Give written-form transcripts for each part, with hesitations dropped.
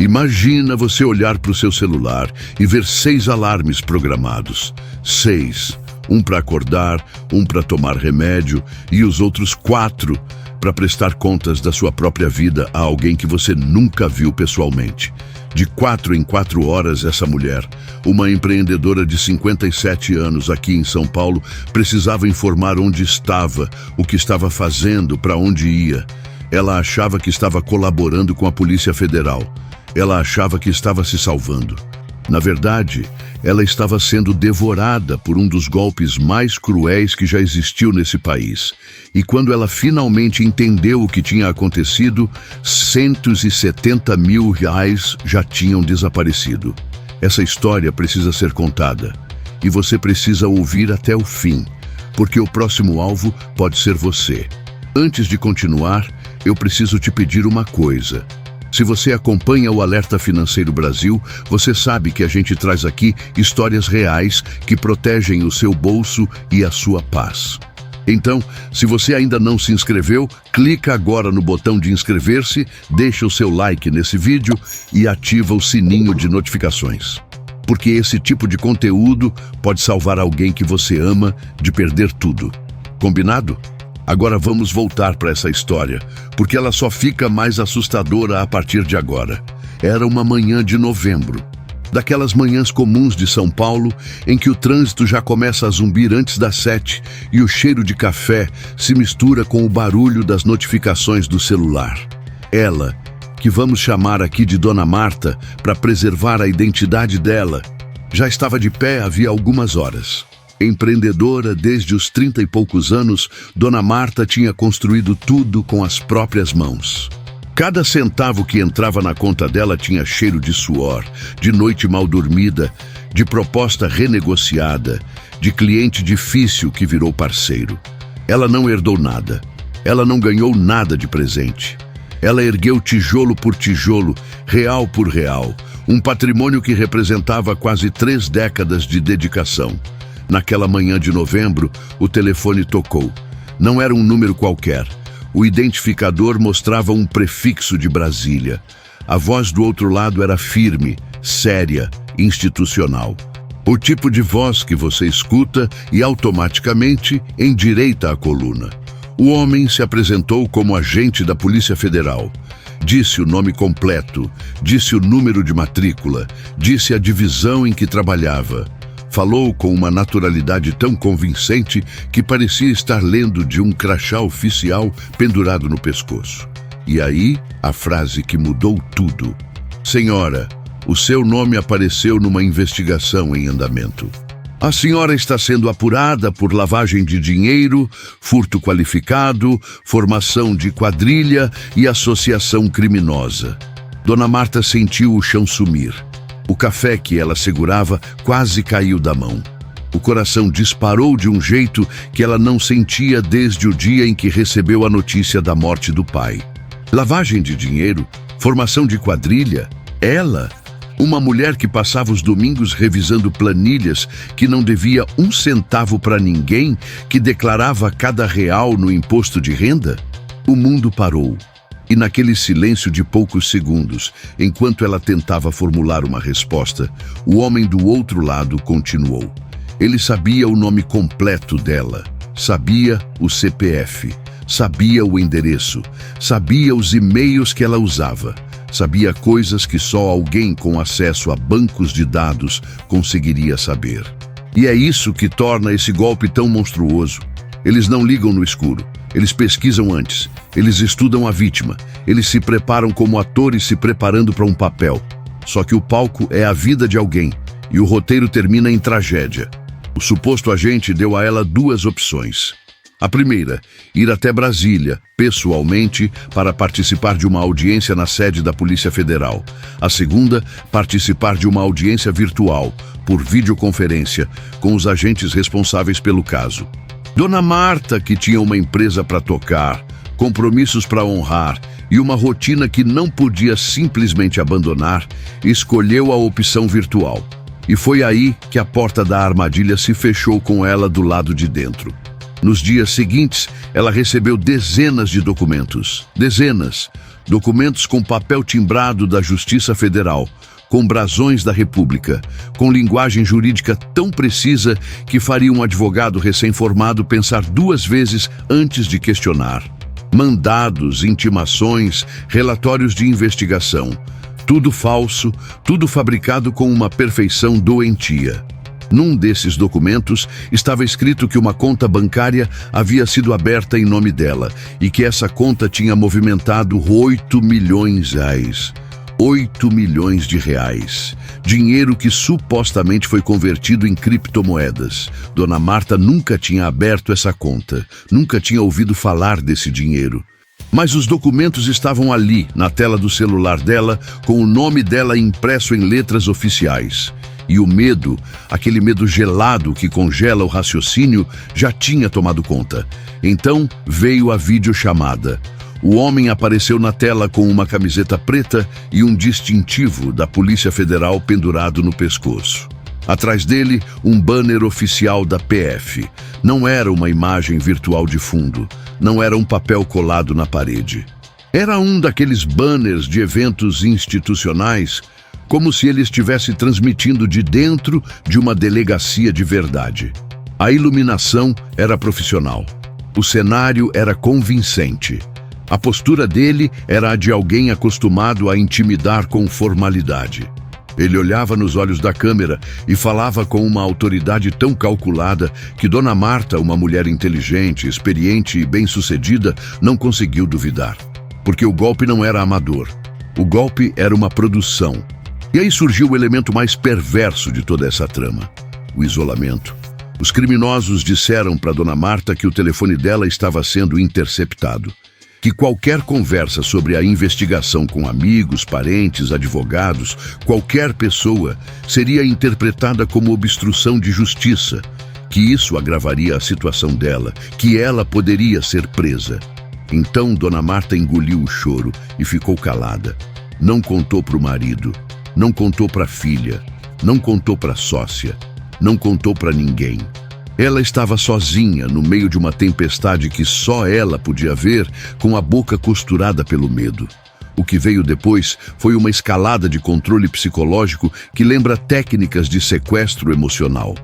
Imagina você olhar para o seu celular e ver 6 alarmes programados. 6. Um para acordar, um para tomar remédio e os outros 4 para prestar contas da sua própria vida a alguém que você nunca viu pessoalmente. De 4 em 4 horas, essa mulher, uma empreendedora de 57 anos aqui em São Paulo, precisava informar onde estava, o que estava fazendo, para onde ia. Ela achava que estava colaborando com a Polícia Federal. Ela achava que estava se salvando. Na verdade, ela estava sendo devorada por um dos golpes mais cruéis que já existiu nesse país. E quando ela finalmente entendeu o que tinha acontecido, R$170 mil já tinham desaparecido. Essa história precisa ser contada. E você precisa ouvir até o fim, porque o próximo alvo pode ser você. Antes de continuar, eu preciso te pedir uma coisa. Se você acompanha o Alerta Financeiro Brasil, você sabe que a gente traz aqui histórias reais que protegem o seu bolso e a sua paz. Então, se você ainda não se inscreveu, clica agora no botão de inscrever-se, deixa o seu like nesse vídeo e ativa o sininho de notificações. Porque esse tipo de conteúdo pode salvar alguém que você ama de perder tudo. Combinado? Agora vamos voltar para essa história, porque ela só fica mais assustadora a partir de agora. Era uma manhã de novembro, daquelas manhãs comuns de São Paulo, em que o trânsito já começa a zumbir antes das 7 e o cheiro de café se mistura com o barulho das notificações do celular. Ela, que vamos chamar aqui de Dona Marta para preservar a identidade dela, já estava de pé havia algumas horas. Empreendedora desde os 30 e poucos anos, Dona Marta tinha construído tudo com as próprias mãos. Cada centavo que entrava na conta dela tinha cheiro de suor, de noite mal dormida, de proposta renegociada, de cliente difícil que virou parceiro. Ela não herdou nada. Ela não ganhou nada de presente. Ela ergueu tijolo por tijolo, real por real, um patrimônio que representava quase 3 décadas de dedicação. Naquela manhã de novembro, o telefone tocou. Não era um número qualquer. O identificador mostrava um prefixo de Brasília. A voz do outro lado era firme, séria, institucional. O tipo de voz que você escuta e automaticamente endireita a coluna. O homem se apresentou como agente da Polícia Federal. Disse o nome completo, disse o número de matrícula, disse a divisão em que trabalhava. Falou com uma naturalidade tão convincente que parecia estar lendo de um crachá oficial pendurado no pescoço. E aí, a frase que mudou tudo. Senhora, o seu nome apareceu numa investigação em andamento. A senhora está sendo apurada por lavagem de dinheiro, furto qualificado, formação de quadrilha e associação criminosa. Dona Marta sentiu o chão sumir. O café que ela segurava quase caiu da mão. O coração disparou de um jeito que ela não sentia desde o dia em que recebeu a notícia da morte do pai. Lavagem de dinheiro, formação de quadrilha, ela, uma mulher que passava os domingos revisando planilhas, que não devia 1 centavo para ninguém, que declarava cada real no imposto de renda? O mundo parou. E naquele silêncio de poucos segundos, enquanto ela tentava formular uma resposta, o homem do outro lado continuou. Ele sabia o nome completo dela, sabia o CPF, sabia o endereço, sabia os e-mails que ela usava, sabia coisas que só alguém com acesso a bancos de dados conseguiria saber. E é isso que torna esse golpe tão monstruoso. Eles não ligam no escuro. Eles pesquisam antes, eles estudam a vítima, eles se preparam como atores se preparando para um papel. Só que o palco é a vida de alguém e o roteiro termina em tragédia. O suposto agente deu a ela 2 opções. A primeira, ir até Brasília, pessoalmente, para participar de uma audiência na sede da Polícia Federal. A segunda, participar de uma audiência virtual, por videoconferência, com os agentes responsáveis pelo caso. Dona Marta, que tinha uma empresa para tocar, compromissos para honrar e uma rotina que não podia simplesmente abandonar, escolheu a opção virtual. E foi aí que a porta da armadilha se fechou com ela do lado de dentro. Nos dias seguintes, ela recebeu dezenas de documentos. Dezenas. Documentos com papel timbrado da Justiça Federal, com brasões da República, com linguagem jurídica tão precisa que faria um advogado recém-formado pensar 2 vezes antes de questionar. Mandados, intimações, relatórios de investigação. Tudo falso, tudo fabricado com uma perfeição doentia. Num desses documentos estava escrito que uma conta bancária havia sido aberta em nome dela e que essa conta tinha movimentado 8 milhões de reais. 8 milhões de reais. Dinheiro que supostamente foi convertido em criptomoedas. Dona Marta nunca tinha aberto essa conta, nunca tinha ouvido falar desse dinheiro. Mas os documentos estavam ali, na tela do celular dela, com o nome dela impresso em letras oficiais. E o medo, aquele medo gelado que congela o raciocínio, já tinha tomado conta. Então veio a videochamada. O homem apareceu na tela com uma camiseta preta e um distintivo da Polícia Federal pendurado no pescoço. Atrás dele, um banner oficial da PF. Não era uma imagem virtual de fundo, não era um papel colado na parede. Era um daqueles banners de eventos institucionais, como se ele estivesse transmitindo de dentro de uma delegacia de verdade. A iluminação era profissional. O cenário era convincente. A postura dele era a de alguém acostumado a intimidar com formalidade. Ele olhava nos olhos da câmera e falava com uma autoridade tão calculada que Dona Marta, uma mulher inteligente, experiente e bem-sucedida, não conseguiu duvidar. Porque o golpe não era amador. O golpe era uma produção. E aí surgiu o elemento mais perverso de toda essa trama: o isolamento. Os criminosos disseram para Dona Marta que o telefone dela estava sendo interceptado, que qualquer conversa sobre a investigação com amigos, parentes, advogados, qualquer pessoa, seria interpretada como obstrução de justiça, que isso agravaria a situação dela, que ela poderia ser presa. Então Dona Marta engoliu o choro e ficou calada. Não contou para o marido, não contou para a filha, não contou para a sócia, não contou para ninguém. Ela estava sozinha no meio de uma tempestade que só ela podia ver, com a boca costurada pelo medo. O que veio depois foi uma escalada de controle psicológico que lembra técnicas de sequestro emocional.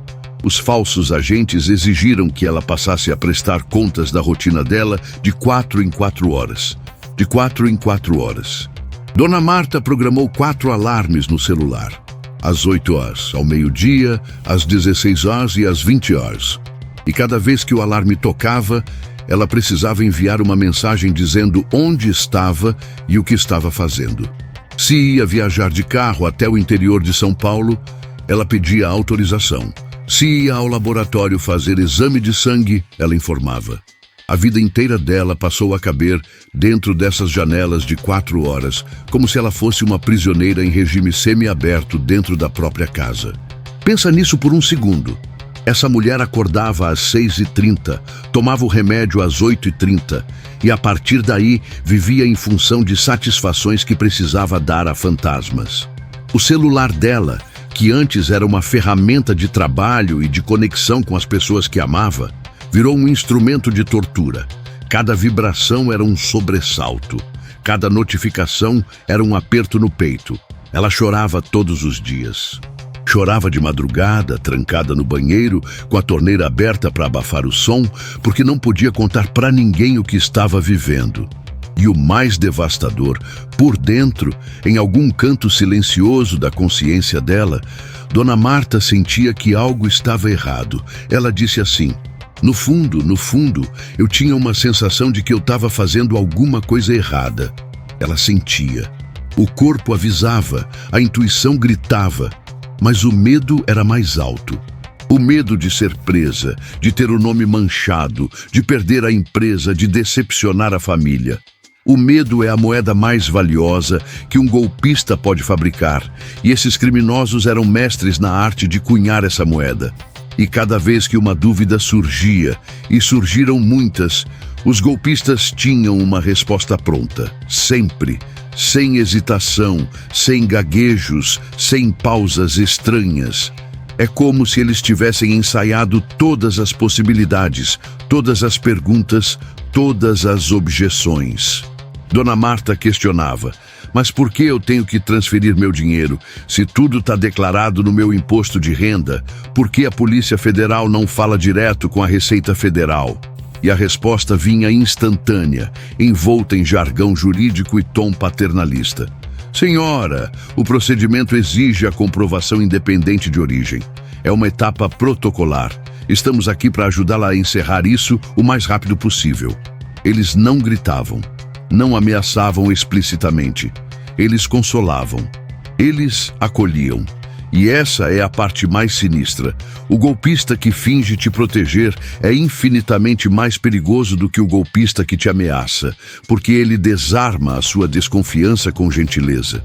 Os falsos agentes exigiram que ela passasse a prestar contas da rotina dela de 4 em 4 horas. De 4 em 4 horas. Dona Marta programou 4 alarmes no celular. Às 8 horas, ao meio-dia, às 16 horas e às 20 horas. E cada vez que o alarme tocava, ela precisava enviar uma mensagem dizendo onde estava e o que estava fazendo. Se ia viajar de carro até o interior de São Paulo, ela pedia autorização. Se ia ao laboratório fazer exame de sangue, ela informava. A vida inteira dela passou a caber dentro dessas janelas de 4 horas, como se ela fosse uma prisioneira em regime semiaberto dentro da própria casa. Pensa nisso por um segundo. Essa mulher acordava às 6h30, tomava o remédio às 8h30 e a partir daí vivia em função de satisfações que precisava dar a fantasmas. O celular dela, que antes era uma ferramenta de trabalho e de conexão com as pessoas que amava, virou um instrumento de tortura. Cada vibração era um sobressalto. Cada notificação era um aperto no peito. Ela chorava todos os dias. Chorava de madrugada, trancada no banheiro, com a torneira aberta para abafar o som, porque não podia contar para ninguém o que estava vivendo. E o mais devastador, por dentro, em algum canto silencioso da consciência dela, Dona Marta sentia que algo estava errado. Ela disse assim: no fundo, eu tinha uma sensação de que eu estava fazendo alguma coisa errada. Ela sentia. O corpo avisava, a intuição gritava, mas o medo era mais alto. O medo de ser presa, de ter o nome manchado, de perder a empresa, de decepcionar a família. O medo é a moeda mais valiosa que um golpista pode fabricar, e esses criminosos eram mestres na arte de cunhar essa moeda. E cada vez que uma dúvida surgia, e surgiram muitas, os golpistas tinham uma resposta pronta, sempre, sem hesitação, sem gaguejos, sem pausas estranhas. É como se eles tivessem ensaiado todas as possibilidades, todas as perguntas, todas as objeções. Dona Marta questionava: mas por que eu tenho que transferir meu dinheiro? Se tudo está declarado no meu imposto de renda, por que a Polícia Federal não fala direto com a Receita Federal? E a resposta vinha instantânea, envolta em jargão jurídico e tom paternalista. Senhora, o procedimento exige a comprovação independente de origem. É uma etapa protocolar. Estamos aqui para ajudá-la a encerrar isso o mais rápido possível. Eles não gritavam, não ameaçavam explicitamente. Eles consolavam. Eles acolhiam. E essa é a parte mais sinistra. O golpista que finge te proteger é infinitamente mais perigoso do que o golpista que te ameaça, porque ele desarma a sua desconfiança com gentileza.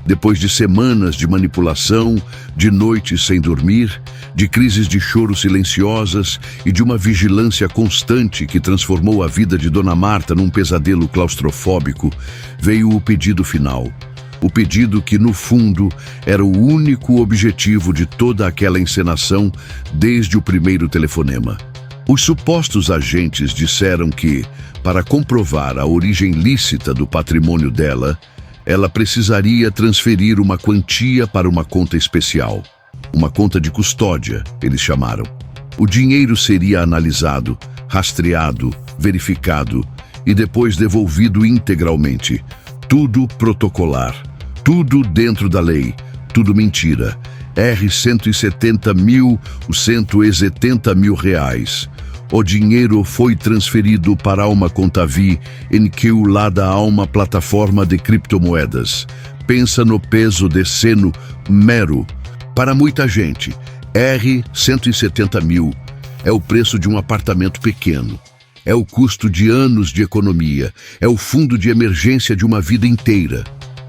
Depois de semanas de manipulação, de noites sem dormir, de crises de choro silenciosas e de uma vigilância constante que transformou a vida de Dona Marta num pesadelo claustrofóbico, veio o pedido final. O pedido que, no fundo, era o único objetivo de toda aquela encenação desde o primeiro telefonema. Os supostos agentes disseram que, para comprovar a origem lícita do patrimônio dela, ela precisaria transferir uma quantia para uma conta especial. Uma conta de custódia, eles chamaram. O dinheiro seria analisado, rastreado, verificado e depois devolvido integralmente. Tudo protocolar, tudo dentro da lei, tudo mentira. R$ 170 mil reais. O dinheiro foi transferido para uma conta Vi enqueulada a uma plataforma de criptomoedas. Pensa no peso de seno mero. Para muita gente, R$ 170 mil é o preço de um apartamento pequeno. É o custo de anos de economia, é o fundo de emergência de uma vida inteira.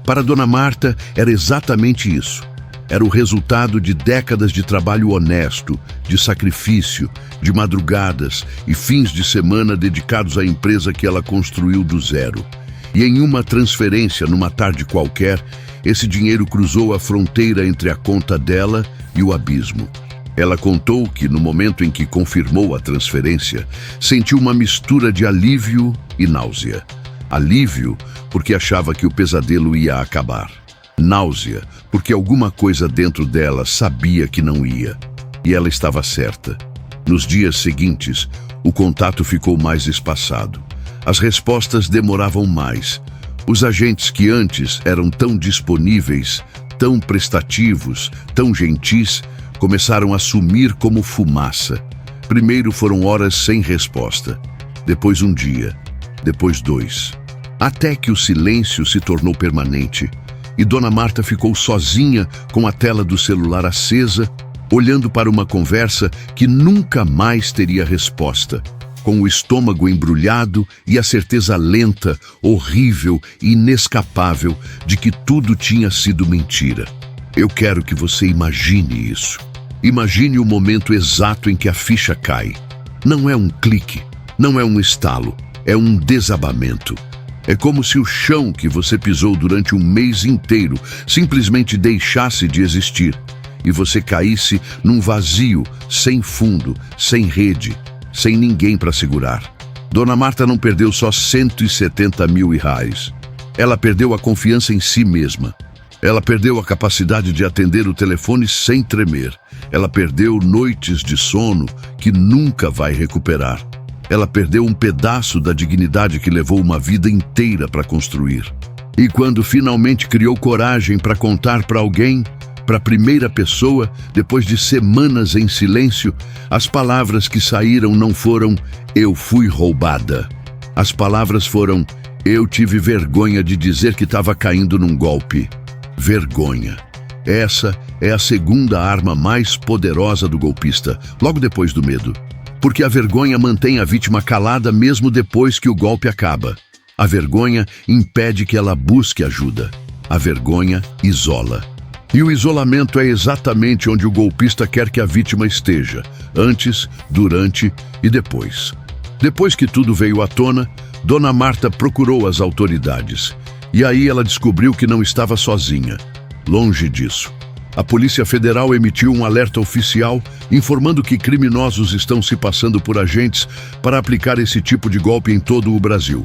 Para Dona Marta, era exatamente isso. Era o resultado de décadas de trabalho honesto, de sacrifício, de madrugadas e fins de semana dedicados à empresa que ela construiu do zero. E em uma transferência, numa tarde qualquer, esse dinheiro cruzou a fronteira entre a conta dela e o abismo. Ela contou que, no momento em que confirmou a transferência, sentiu uma mistura de alívio e náusea. Alívio, porque achava que o pesadelo ia acabar. Náusea, porque alguma coisa dentro dela sabia que não ia. E ela estava certa. Nos dias seguintes, o contato ficou mais espaçado. As respostas demoravam mais. Os agentes que antes eram tão disponíveis, tão prestativos, tão gentis, começaram a sumir como fumaça. Primeiro foram horas sem resposta, depois um dia, depois 2. Até que o silêncio se tornou permanente e Dona Marta ficou sozinha com a tela do celular acesa, olhando para uma conversa que nunca mais teria resposta, com o estômago embrulhado e a certeza lenta, horrível e inescapável de que tudo tinha sido mentira. Eu quero que você imagine isso. Imagine o momento exato em que a ficha cai. Não é um clique, não é um estalo, é um desabamento. É como se o chão que você pisou durante um mês inteiro simplesmente deixasse de existir e você caísse num vazio, sem fundo, sem rede, sem ninguém para segurar. Dona Marta não perdeu só 170 mil reais. Ela perdeu a confiança em si mesma. Ela perdeu a capacidade de atender o telefone sem tremer. Ela perdeu noites de sono que nunca vai recuperar. Ela perdeu um pedaço da dignidade que levou uma vida inteira para construir. E quando finalmente criou coragem para contar para alguém, para a primeira pessoa, depois de semanas em silêncio, as palavras que saíram não foram "eu fui roubada". As palavras foram "eu tive vergonha de dizer que estava caindo num golpe". Vergonha. Essa é a segunda arma mais poderosa do golpista, logo depois do medo. Porque a vergonha mantém a vítima calada mesmo depois que o golpe acaba. A vergonha impede que ela busque ajuda. A vergonha isola. E o isolamento é exatamente onde o golpista quer que a vítima esteja, antes, durante e depois. Depois que tudo veio à tona, Dona Marta procurou as autoridades. E aí ela descobriu que não estava sozinha. Longe disso. A Polícia Federal emitiu um alerta oficial informando que criminosos estão se passando por agentes para aplicar esse tipo de golpe em todo o Brasil.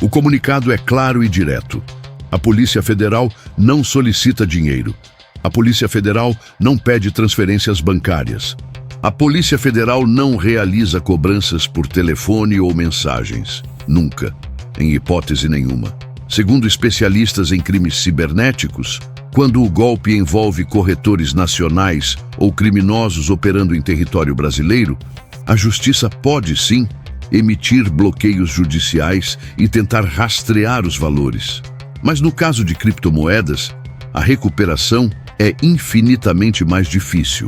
O comunicado é claro e direto. A Polícia Federal não solicita dinheiro. A Polícia Federal não pede transferências bancárias. A Polícia Federal não realiza cobranças por telefone ou mensagens. Nunca, em hipótese nenhuma. Segundo especialistas em crimes cibernéticos, quando o golpe envolve corretores nacionais ou criminosos operando em território brasileiro, a Justiça pode sim emitir bloqueios judiciais e tentar rastrear os valores. Mas no caso de criptomoedas, a recuperação é infinitamente mais difícil.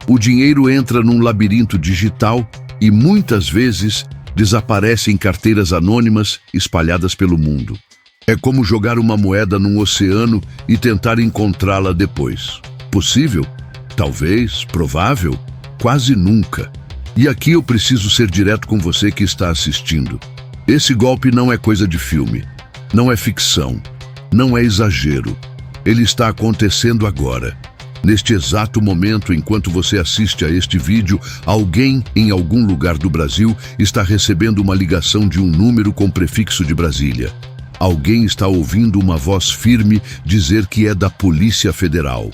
O dinheiro entra num labirinto digital e muitas vezes desaparece em carteiras anônimas espalhadas pelo mundo. É como jogar uma moeda num oceano e tentar encontrá-la depois. Possível? Talvez. Provável? Quase nunca. E aqui eu preciso ser direto com você que está assistindo. Esse golpe não é coisa de filme. Não é ficção. Não é exagero. Ele está acontecendo agora. Neste exato momento, enquanto você assiste a este vídeo, alguém em algum lugar do Brasil está recebendo uma ligação de um número com prefixo de Brasília. Alguém está ouvindo uma voz firme dizer que é da Polícia Federal.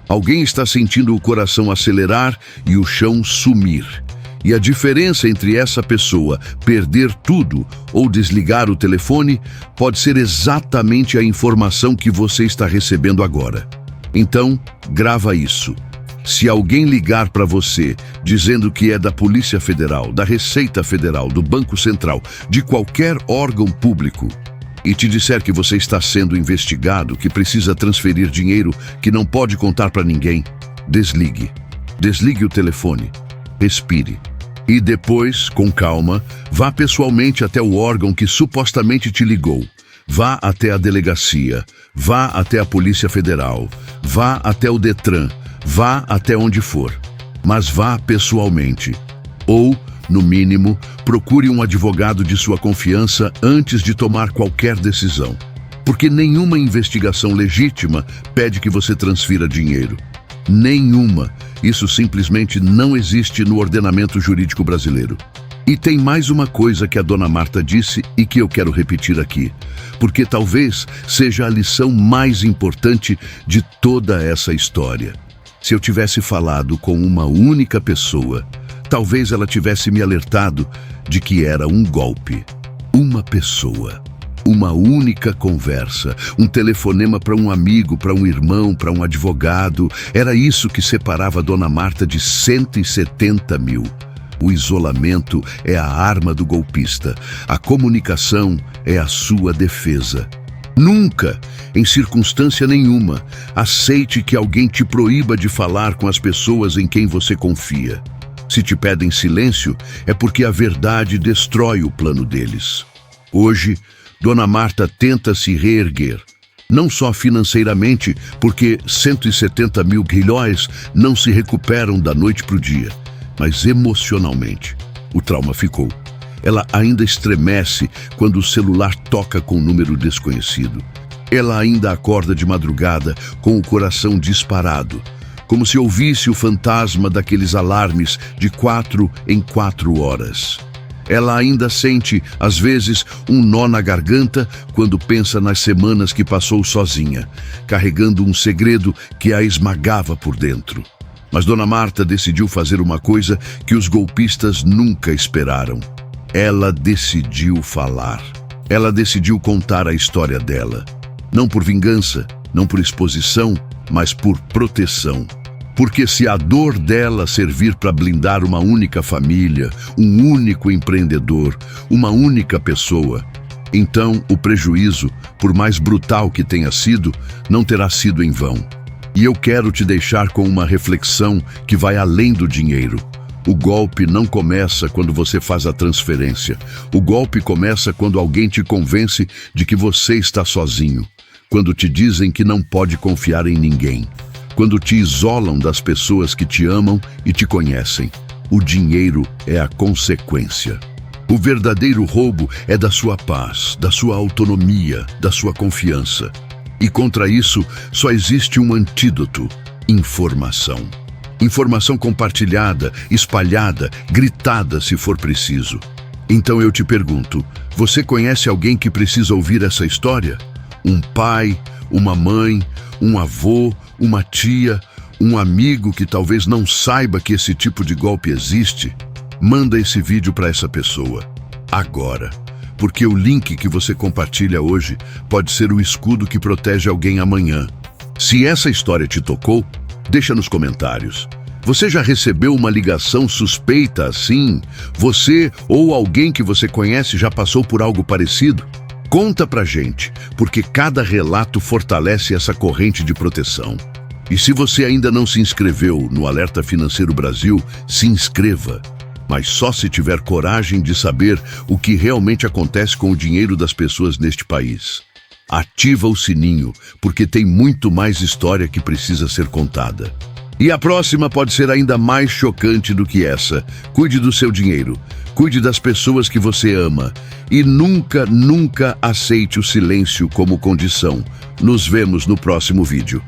Alguém está sentindo o coração acelerar e o chão sumir. E a diferença entre essa pessoa perder tudo ou desligar o telefone pode ser exatamente a informação que você está recebendo agora. Então, grava isso. Se alguém ligar para você dizendo que é da Polícia Federal, da Receita Federal, do Banco Central, de qualquer órgão público, e te disser que você está sendo investigado, que precisa transferir dinheiro, que não pode contar para ninguém, desligue. Desligue o telefone. Respire. E depois, com calma, vá pessoalmente até o órgão que supostamente te ligou. Vá até a delegacia, vá até a Polícia Federal, vá até o Detran, vá até onde for. Mas vá pessoalmente. Ou, no mínimo, procure um advogado de sua confiança antes de tomar qualquer decisão. Porque nenhuma investigação legítima pede que você transfira dinheiro. Nenhuma. Isso simplesmente não existe no ordenamento jurídico brasileiro. E tem mais uma coisa que a dona Marta disse e que eu quero repetir aqui, porque talvez seja a lição mais importante de toda essa história. Se eu tivesse falado com uma única pessoa, talvez ela tivesse me alertado de que era um golpe. Uma pessoa. Uma única conversa, um telefonema para um amigo, para um irmão, para um advogado. Era isso que separava a dona Marta de 170 mil. O isolamento é a arma do golpista. A comunicação é a sua defesa. Nunca, em circunstância nenhuma, aceite que alguém te proíba de falar com as pessoas em quem você confia. Se te pedem silêncio, é porque a verdade destrói o plano deles. Hoje, Dona Marta tenta se reerguer. Não só financeiramente, porque 170 mil guilhóis não se recuperam da noite para o dia, mas emocionalmente. O trauma ficou. Ela ainda estremece quando o celular toca com um número desconhecido. Ela ainda acorda de madrugada com o coração disparado, como se ouvisse o fantasma daqueles alarmes de 4 em 4 horas. Ela ainda sente, às vezes, um nó na garganta quando pensa nas semanas que passou sozinha, carregando um segredo que a esmagava por dentro. Mas Dona Marta decidiu fazer uma coisa que os golpistas nunca esperaram. Ela decidiu falar. Ela decidiu contar a história dela. Não por vingança, não por exposição, mas por proteção. Porque se a dor dela servir para blindar uma única família, um único empreendedor, uma única pessoa, então o prejuízo, por mais brutal que tenha sido, não terá sido em vão. E eu quero te deixar com uma reflexão que vai além do dinheiro. O golpe não começa quando você faz a transferência. O golpe começa quando alguém te convence de que você está sozinho. Quando te dizem que não pode confiar em ninguém. Quando te isolam das pessoas que te amam e te conhecem. O dinheiro é a consequência. O verdadeiro roubo é da sua paz, da sua autonomia, da sua confiança. E contra isso, só existe um antídoto: informação. Informação compartilhada, espalhada, gritada se for preciso. Então eu te pergunto, você conhece alguém que precisa ouvir essa história? Um pai, uma mãe, um avô, uma tia, um amigo que talvez não saiba que esse tipo de golpe existe? Manda esse vídeo para essa pessoa, agora. Porque o link que você compartilha hoje pode ser o escudo que protege alguém amanhã. Se essa história te tocou, deixa nos comentários. Você já recebeu uma ligação suspeita assim? Você ou alguém que você conhece já passou por algo parecido? Conta pra gente, porque cada relato fortalece essa corrente de proteção. E se você ainda não se inscreveu no Alerta Financeiro Brasil, se inscreva. Mas só se tiver coragem de saber o que realmente acontece com o dinheiro das pessoas neste país. Ativa o sininho, porque tem muito mais história que precisa ser contada. E a próxima pode ser ainda mais chocante do que essa. Cuide do seu dinheiro, cuide das pessoas que você ama e nunca, nunca aceite o silêncio como condição. Nos vemos no próximo vídeo.